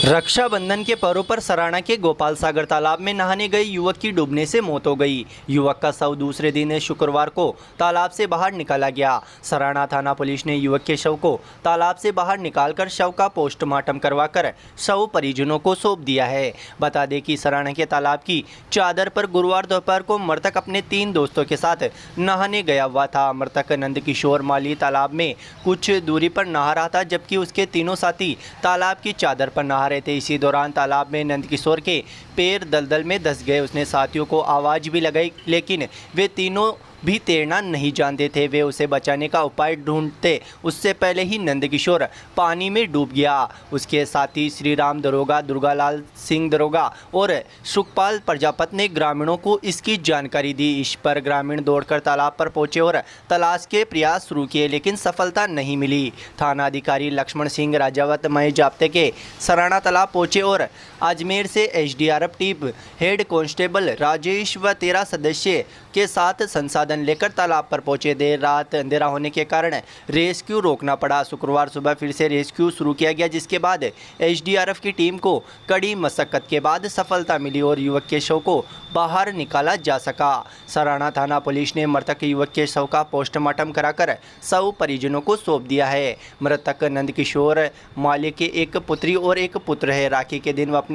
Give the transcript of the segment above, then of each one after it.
रक्षाबंधन के पर्व पर सराना के गोपाल सागर तालाब में नहाने गए युवक की डूबने से मौत हो गई। युवक का शव दूसरे दिन शुक्रवार को तालाब से बाहर निकाला गया। सराना थाना पुलिस ने युवक के शव को तालाब से बाहर निकालकर शव का पोस्टमार्टम करवाकर शव परिजनों को सौंप दिया है। बता दें कि सराना के तालाब की चादर पर गुरुवार दोपहर को मृतक अपने 3 दोस्तों के साथ नहाने गया हुआ था। मृतक नंदकिशोर माली तालाब में कुछ दूरी पर नहा रहा था, जबकि उसके तीनों साथी तालाब की चादर पर नहा रहे थे। इसी दौरान तालाब में नंदकिशोर के पैर दलदल में धंस गए। उसने साथियों को आवाज़ भी लगाई, लेकिन वे तीनों भी तैरना नहीं जानते थे। वे उसे बचाने का उपाय ढूंढते उससे पहले ही नंदकिशोर पानी में डूब गया। उसके साथी श्रीराम दरोगा, दुर्गालाल सिंह दरोगा और सुखपाल प्रजापत ने ग्रामीणों को इसकी जानकारी दी। इस पर ग्रामीण दौड़कर तालाब पर पहुंचे और तलाश के प्रयास शुरू किए, लेकिन सफलता नहीं मिली। थाना अधिकारी लक्ष्मण सिंह राजावत मई जाप्ते के सराना तालाब पहुंचे और अजमेर से SDRF team head constable Rajesh व 13 सदस्य के साथ संसाधन लेकर तालाब पर पहुंचे। देर रात अंधेरा होने के कारण रेस्क्यू रोकना पड़ा। शुक्रवार सुबह फिर से रेस्क्यू शुरू किया गया, जिसके बाद एसडीआरएफ की टीम को कड़ी मशक्कत के बाद सफलता मिली और युवक के शव को बाहर निकाला जा सका। सराना थाना पुलिस ने मृतक युवक के शव का पोस्टमार्टम कराकर शव परिजनों को सौंप दिया है। मृतक नंदकिशोर माली के एक पुत्री और एक पुत्र है। राखी के दिन वह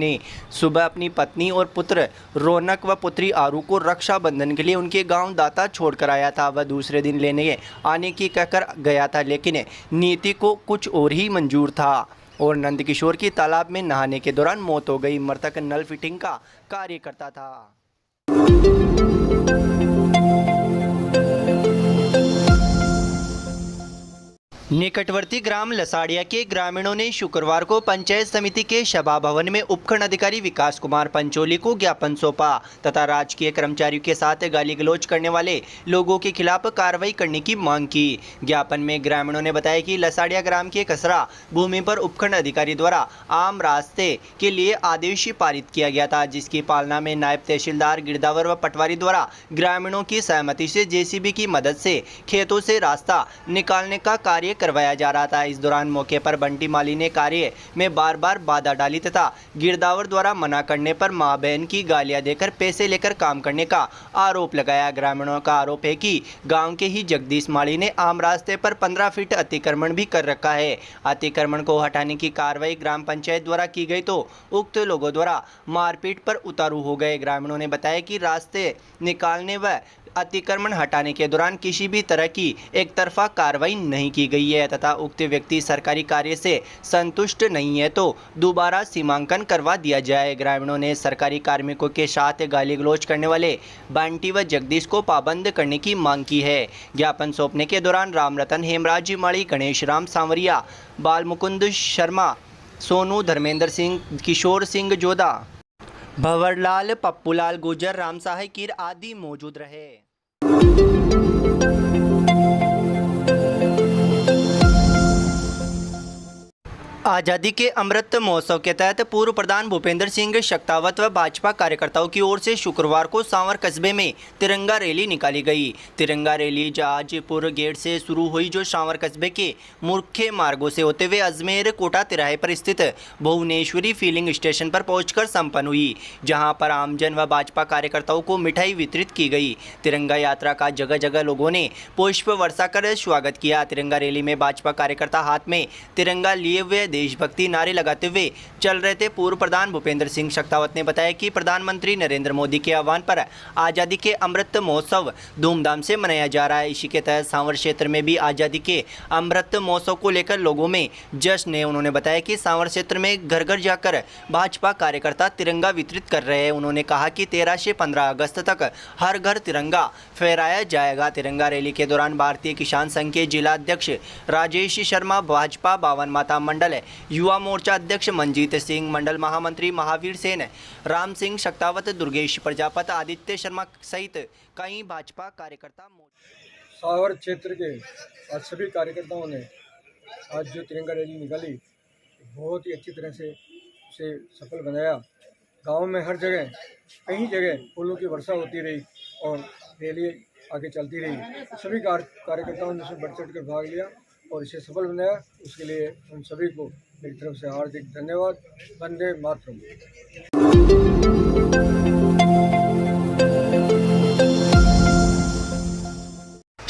सुबह अपनी पत्नी और पुत्र रौनक व पुत्री आरू को रक्षाबंधन के लिए उनके गांव दाता छोड़कर आया था। वह दूसरे दिन लेने आने की कहकर गया था, लेकिन नीति को कुछ और ही मंजूर था और नंदकिशोर की तालाब में नहाने के दौरान मौत हो गई। मृतक नल फिटिंग का कार्य करता था। निकटवर्ती ग्राम लसाड़िया के ग्रामीणों ने शुक्रवार को पंचायत समिति के सभा भवन में उपखंड अधिकारी विकास कुमार पंचोली को ज्ञापन सौंपा तथा राजकीय कर्मचारियों के साथ गाली गलौज करने वाले लोगों के खिलाफ कार्रवाई करने की मांग की। ज्ञापन में ग्रामीणों ने बताया कि लसाड़िया ग्राम के कसरा भूमि पर उपखंड अधिकारी द्वारा आम रास्ते के लिए आदेश पारित किया गया था, जिसकी पालना में नायब तहसीलदार गिरदावर व पटवारी द्वारा ग्रामीणों की सहमति से जेसीबी की मदद से खेतों से रास्ता निकालने का कार्य करवाया जा रहा था। इस दौरान मौके पर बंटी माली ने कार्य में बार बार बाधा डाली तथा गिरदावर द्वारा मना करने पर मां बहन की गालियां देकर पैसे लेकर काम करने का आरोप लगाया। ग्रामीणों का आरोप है कि गांव के ही जगदीश माली ने आम रास्ते पर 15 फीट अतिक्रमण भी कर रखा है। अतिक्रमण को हटाने की कार्रवाई ग्राम पंचायत द्वारा की गई तो उक्त लोगों द्वारा मारपीट पर उतारू हो गए। ग्रामीणों ने बताया कि रास्ते निकालने व अतिक्रमण हटाने के दौरान किसी भी तरह की एक तरफा कार्रवाई नहीं की गई है तथा उक्त व्यक्ति सरकारी कार्य से संतुष्ट नहीं है तो दोबारा सीमांकन करवा दिया जाए। ग्रामीणों ने सरकारी कार्मिकों के साथ गाली गलौज करने वाले बंटी व जगदीश को पाबंद करने की मांग की है। ज्ञापन सौंपने के दौरान रामरतन, हेमराज माली, गणेश राम सांवरिया, बाल मुकुंद शर्मा, सोनू, धर्मेंद्र सिंह, किशोर सिंह जोधा, भंवरलाल, पप्पूलाल गुर्जर, राम साहे कीर आदि मौजूद रहे। आज़ादी के अमृत महोत्सव के तहत पूर्व प्रधान भूपेंद्र सिंह शेखावत व भाजपा कार्यकर्ताओं की ओर से शुक्रवार को सांवर कस्बे में तिरंगा रैली निकाली गई। तिरंगा रैली जाजपुर गेट से शुरू हुई, जो सांवर कस्बे के मुख्य मार्गों से होते हुए अजमेर कोटा तिराहे पर स्थित भुवनेश्वरी फिलिंग स्टेशन पर पहुंचकर संपन्न हुई, जहां पर आमजन व भाजपा कार्यकर्ताओं को मिठाई वितरित की गई। तिरंगा यात्रा का जगह जगह लोगों ने पुष्प वर्षा कर स्वागत किया। तिरंगा रैली में भाजपा कार्यकर्ता हाथ में तिरंगा लिए हुए देशभक्ति नारे लगाते हुए चल रहे थे। पूर्व प्रधान भूपेंद्र सिंह शेखावत ने बताया कि प्रधानमंत्री नरेंद्र मोदी के आह्वान पर आज़ादी के अमृत महोत्सव धूमधाम से मनाया जा रहा है। इसी के तहत सांवर क्षेत्र में भी आज़ादी के अमृत महोत्सव को लेकर लोगों में जश्न है। उन्होंने बताया कि सांवर क्षेत्र में घर घर जाकर भाजपा कार्यकर्ता तिरंगा वितरित कर रहे हैं। उन्होंने कहा कि 13 से 15 अगस्त तक हर घर तिरंगा फहराया जाएगा। तिरंगा रैली के दौरान भारतीय किसान संघ के जिला अध्यक्ष राजेश शर्मा, भाजपा 52 माता मंडल युवा मोर्चा अध्यक्ष मंजीत सिंह, मंडल महामंत्री महावीर सेन, राम सिंह शेखावत, दुर्गेश प्रजापत, आदित्य शर्मा सहित कई भाजपा कार्यकर्ता। सांवर क्षेत्र के आज सभी कार्यकर्ताओं ने आज जो तिरंगा रैली निकाली बहुत ही अच्छी तरह से उसे सफल बनाया। गांव में हर जगह कई जगह फूलों की वर्षा होती रही और रैली आगे चलती रही। सभी कार्यकर्ताओं ने इसमें बढ़ चढ़ कर भाग लिया और इसे सफल बनाया। उसके लिए हम सभी को मेरी तरफ से हार्दिक धन्यवाद। वंदे मातरम।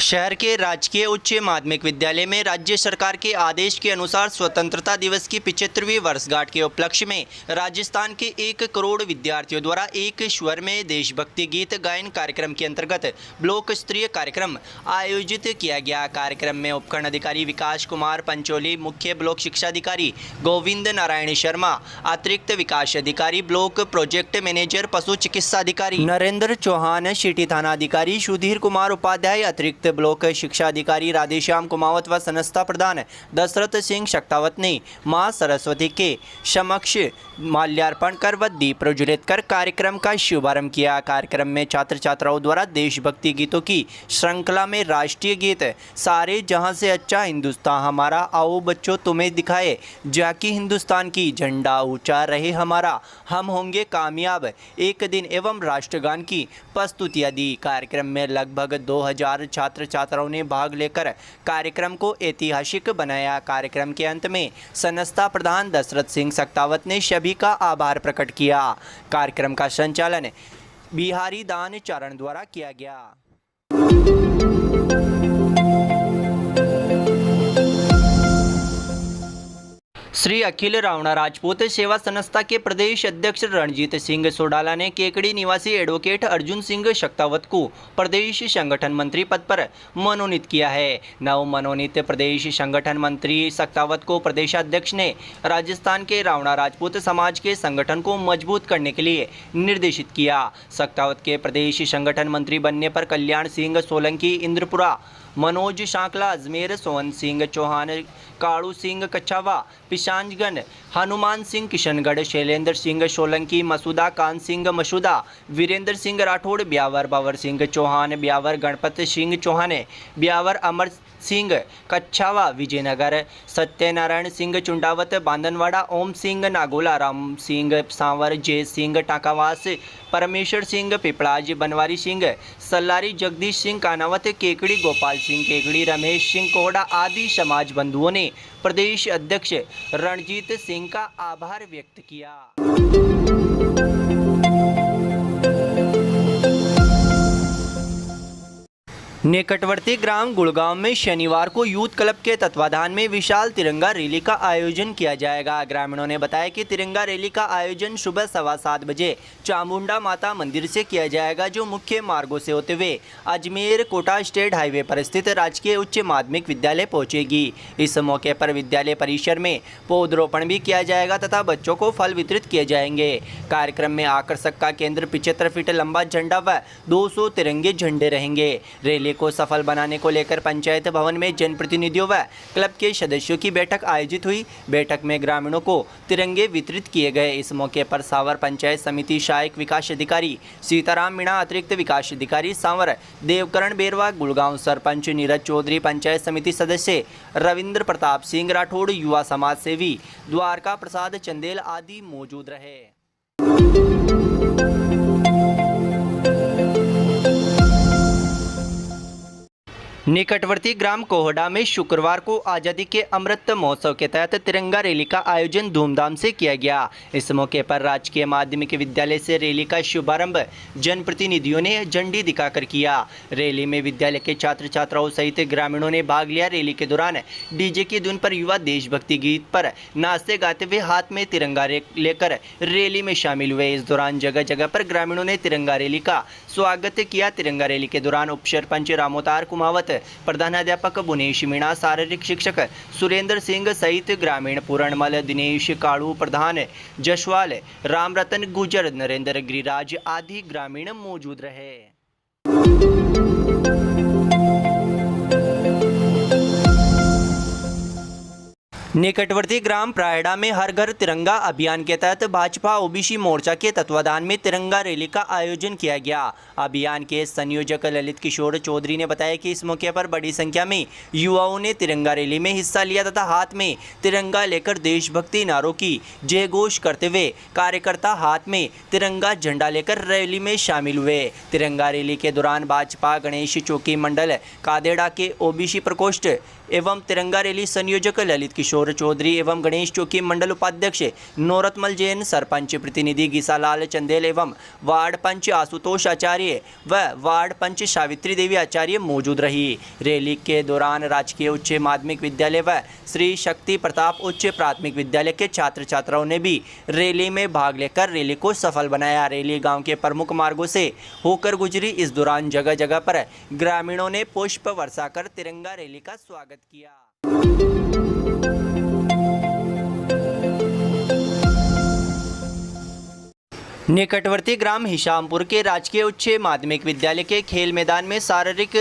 शहर के राजकीय उच्च माध्यमिक विद्यालय में राज्य सरकार के आदेश के अनुसार स्वतंत्रता दिवस की 75वीं वर्षगांठ के उपलक्ष्य में राजस्थान के 1 करोड़ विद्यार्थियों द्वारा एक स्वर में देशभक्ति गीत गायन कार्यक्रम के अंतर्गत ब्लॉक स्तरीय कार्यक्रम आयोजित किया गया। कार्यक्रम में उपखंड अधिकारी विकास कुमार पंचोली, मुख्य ब्लॉक शिक्षा अधिकारी गोविंद नारायण शर्मा, अतिरिक्त विकास अधिकारी ब्लॉक प्रोजेक्ट मैनेजर पशु चिकित्सा अधिकारी नरेंद्र चौहान, सिटी थाना अधिकारी सुधीर कुमार उपाध्याय, अतिरिक्त ब्लॉक शिक्षा अधिकारी राधेश्याम कुमावत व संस्था प्रधान दशरथ सिंह शक्तावत ने मां सरस्वती के समक्ष माल्यार्पण कर व दीप प्रज्वलित कर कार्यक्रम का शुभारंभ किया। कार्यक्रम में छात्र छात्राओं द्वारा देशभक्ति गीतों की श्रृंखला में राष्ट्रीय गीत सारे जहां से अच्छा हिंदुस्तान हमारा, आओ बच्चों तुम्हें दिखाए जाकि हिंदुस्तान की झंडा ऊंचा रहे हमारा, हम होंगे कामयाब एक दिन एवं राष्ट्रगान की प्रस्तुतियां दी। कार्यक्रम में लगभग 2000 छात्र छात्राओं ने भाग लेकर कार्यक्रम को ऐतिहासिक बनाया। कार्यक्रम के अंत में संस्था प्रधान दशरथ सिंह शक्तावत ने सभी का आभार प्रकट किया। कार्यक्रम का संचालन बिहारी दान चारण द्वारा किया गया। श्री अखिल रावणा राजपूत सेवा संस्था के प्रदेश अध्यक्ष रणजीत सिंह सोडाला ने केकड़ी निवासी एडवोकेट अर्जुन सिंह शक्तावत को प्रदेश संगठन मंत्री पद पर मनोनीत किया है। नव मनोनीत प्रदेश संगठन मंत्री शक्तावत को प्रदेशाध्यक्ष ने राजस्थान के रावणा राजपूत समाज के संगठन को मजबूत करने के लिए निर्देशित किया। शक्तावत के प्रदेश संगठन मंत्री बनने पर कल्याण सिंह सोलंकी इंद्रपुरा, मनोज शांकला अजमेर, सोहन सिंह चौहान काड़ू सिंह कच्छावा पिशांजगन, हनुमान सिंह किशनगढ़, शैलेंद्र सिंह सोलंकी मसूदा, कान सिंह मसूदा, वीरेंद्र सिंह राठौड़ ब्यावर, बावर सिंह चौहान ब्यावर, गणपत सिंह चौहान ब्यावर, अमर सिंह कच्छावा विजयनगर, सत्यनारायण सिंह चुंडावत बांदनवाड़ा, ओम सिंह नागोला, राम सिंह सांवर, जय सिंह टाकावास, परमेश्वर सिंह पिपड़ाज, बनवारी सिंह सल्लारी, जगदीश सिंह कानावत केकड़ी, गोपाल सिंह केकड़ी, रमेश सिंह कोहड़ा आदि समाज बंधुओं ने प्रदेश अध्यक्ष रणजीत सिंह का आभार व्यक्त किया। निकटवर्ती ग्राम गुड़गांव में शनिवार को यूथ क्लब के तत्वाधान में विशाल तिरंगा रैली का आयोजन किया जाएगा। ग्रामीणों ने बताया कि तिरंगा रैली का आयोजन सुबह 7:15 बजे चामुंडा माता मंदिर से किया जाएगा, जो मुख्य मार्गों से होते हुए अजमेर कोटा स्टेट हाईवे पर स्थित राजकीय उच्च माध्यमिक विद्यालय पहुंचेगी। इस मौके पर विद्यालय परिसर में पौधरोपण भी किया जाएगा तथा बच्चों को फल वितरित किए जाएंगे। कार्यक्रम में आकर्षक का केंद्र 75 फीट लंबा झंडा व 200 तिरंगे झंडे रहेंगे। रैली को सफल बनाने को लेकर पंचायत भवन में जनप्रतिनिधियों व क्लब के सदस्यों की बैठक आयोजित हुई। बैठक में ग्रामीणों को तिरंगे वितरित किए गए। इस मौके पर सावर पंचायत समिति सहायक विकास अधिकारी सीताराम मीणा, अतिरिक्त विकास अधिकारी सावर देवकरण बेरवा, गुड़गांव सरपंच नीरज चौधरी, पंचायत समिति सदस्य रविंद्र प्रताप सिंह राठौड़, युवा समाज सेवी द्वारका प्रसाद चंदेल आदि मौजूद रहे। निकटवर्ती ग्राम कोहड़ा में शुक्रवार को आज़ादी के अमृत महोत्सव के तहत तिरंगा रैली का आयोजन धूमधाम से किया गया। इस मौके पर राजकीय माध्यमिक विद्यालय से रैली का शुभारंभ जनप्रतिनिधियों ने झंडी दिखाकर किया। रैली में विद्यालय के छात्र छात्राओं सहित ग्रामीणों ने भाग लिया। रैली के दौरान डीजे की धुन पर युवा देशभक्ति गीत पर नाचते गाते हुए हाथ में तिरंगा लेकर रैली में शामिल हुए। इस दौरान जगह जगह पर ग्रामीणों ने तिरंगा रैली का स्वागत किया। तिरंगा रैली के दौरान उप सरपंच रामोतार कुमावत, प्रधानाध्यापक बुनेश मीणा, शारीरिक शिक्षक सुरेंद्र सिंह सहित ग्रामीण पूरणमल, दिनेश काड़ू, प्रधान जसवाल, रामरतन गुजर, नरेंद्र गिरिराज आदि ग्रामीण मौजूद रहे। निकटवर्ती ग्राम प्रायड़ा में हर घर तिरंगा अभियान के तहत भाजपा ओबीसी मोर्चा के तत्वाधान में तिरंगा रैली का आयोजन किया गया। अभियान के संयोजक ललित किशोर चौधरी ने बताया कि इस मौके पर बड़ी संख्या में युवाओं ने तिरंगा रैली में हिस्सा लिया तथा हाथ में तिरंगा लेकर देशभक्ति नारों की जयघोष करते हुए कार्यकर्ता हाथ में तिरंगा झंडा लेकर रैली में शामिल हुए। तिरंगा रैली के दौरान भाजपा गणेश चौकी मंडल कादेड़ा के ओबीसी प्रकोष्ठ एवं तिरंगा रैली संयोजक ललित किशोर किशोर चौधरी एवं गणेश चौकी मंडल उपाध्यक्ष नौरतमल जैन, सरपंच प्रतिनिधि गीसालाल चंदेल एवं वार्ड पंच आशुतोष आचार्य व वार्ड पंच सावित्री देवी आचार्य मौजूद रही। रैली के दौरान राजकीय उच्च माध्यमिक विद्यालय व श्री शक्ति प्रताप उच्च प्राथमिक विद्यालय के छात्र छात्राओं ने भी रैली में भाग लेकर रैली को सफल बनाया। रैली गांव के प्रमुख मार्गों से होकर गुजरी। इस दौरान जगह जगह पर ग्रामीणों ने पुष्प वर्षा कर तिरंगा रैली का स्वागत किया। निकटवर्ती ग्राम हिशामपुर के राजकीय उच्च माध्यमिक विद्यालय के खेल मैदान में शारीरिक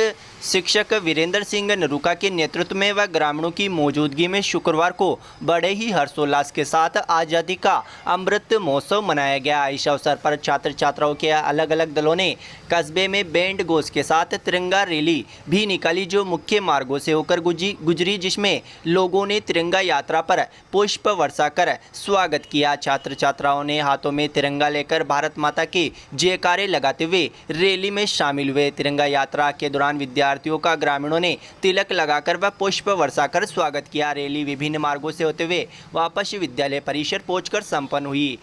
शिक्षक वीरेंद्र सिंह नरूका के नेतृत्व में व ग्रामीणों की मौजूदगी में शुक्रवार को बड़े ही हर्षोल्लास के साथ आज़ादी का अमृत महोत्सव मनाया गया। इस अवसर पर छात्र छात्राओं के अलग अलग दलों ने कस्बे में बैंड गोश के साथ तिरंगा रैली भी निकाली, जो मुख्य मार्गों से होकर गुजरी, जिसमें लोगों ने तिरंगा यात्रा पर पुष्प वर्षा कर स्वागत किया। छात्र छात्राओं ने हाथों में तिरंगा लेकर भारत माता के जयकारे लगाते हुए रैली में शामिल हुए। तिरंगा यात्रा के दौरान विद्यार्थियों का ग्रामीणों ने तिलक लगाकर व पुष्प वर्षा कर स्वागत किया। रैली विभिन्न मार्गों से होते हुए वापस विद्यालय परिसर पहुंचकर संपन्न हुई।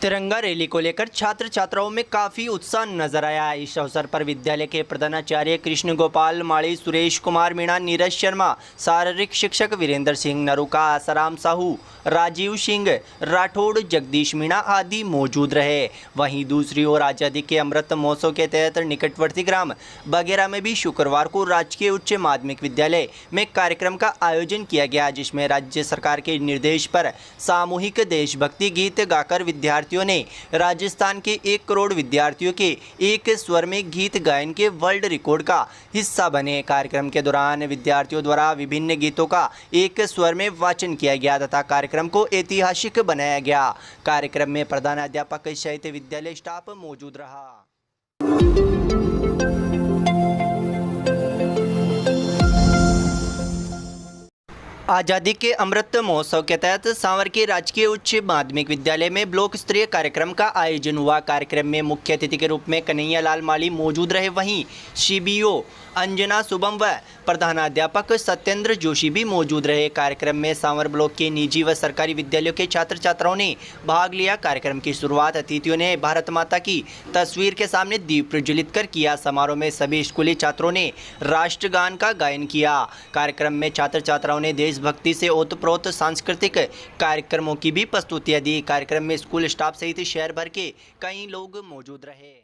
तिरंगा रैली को लेकर छात्र छात्राओं में काफ़ी उत्साह नजर आया। इस अवसर पर विद्यालय के प्रधानाचार्य कृष्ण गोपाल माली, सुरेश कुमार मीणा, नीरज शर्मा, शारीरिक शिक्षक वीरेंद्र सिंह नरूका, आसाराम साहू, राजीव सिंह राठौड़, जगदीश मीणा आदि मौजूद रहे। वहीं दूसरी ओर आज़ादी के अमृत महोत्सव के तहत निकटवर्ती ग्राम बगेरा में भी शुक्रवार को राजकीय उच्च माध्यमिक विद्यालय में कार्यक्रम का आयोजन किया गया, जिसमें राज्य सरकार के निर्देश पर सामूहिक देशभक्ति गीत गाकर विद्यार्थियों ने राजस्थान के 1 करोड़ विद्यार्थियों के एक स्वर में गीत गायन के वर्ल्ड रिकॉर्ड का हिस्सा बने। कार्यक्रम के दौरान विद्यार्थियों द्वारा विभिन्न गीतों का एक स्वर में वाचन किया गया तथा कार्यक्रम को ऐतिहासिक बनाया गया। कार्यक्रम में प्रधानाध्यापक सहित विद्यालय स्टाफ मौजूद रहा। आज़ादी के अमृत महोत्सव के तहत सांवर के राजकीय उच्च माध्यमिक विद्यालय में ब्लॉक स्तरीय कार्यक्रम का आयोजन हुआ। कार्यक्रम में मुख्य अतिथि के रूप में कन्हैया लाल माली मौजूद रहे। वहीं सीबीओ अंजना शुभम व प्रधानाध्यापक सत्येंद्र जोशी भी मौजूद रहे। कार्यक्रम में सांवर ब्लॉक के निजी व सरकारी विद्यालयों के छात्र छात्राओं ने भाग लिया। कार्यक्रम की शुरुआत अतिथियों ने भारत माता की तस्वीर के सामने दीप प्रज्वलित कर किया। समारोह में सभी स्कूली छात्रों ने राष्ट्रगान का गायन किया। कार्यक्रम में छात्र छात्राओं ने देशभक्ति से ओतप्रोत सांस्कृतिक कार्यक्रमों की भी प्रस्तुतियां दी। कार्यक्रम में स्कूल स्टाफ सहित शहर भर के कई लोग मौजूद रहे।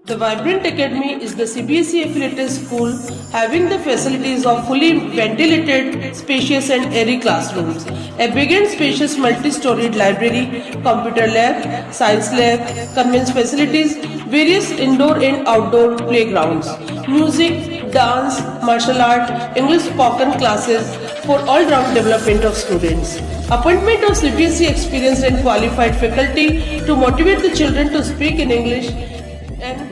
The Vibrant Academy is the CBSE affiliated school having the facilities of fully ventilated, spacious and airy classrooms, a big and spacious multi-storied library, computer lab, science lab, convenience facilities, various indoor and outdoor playgrounds, music, dance, martial art, English spoken classes for all-round development of students. Appointment of CBSE experienced and qualified faculty to motivate the children to speak in English and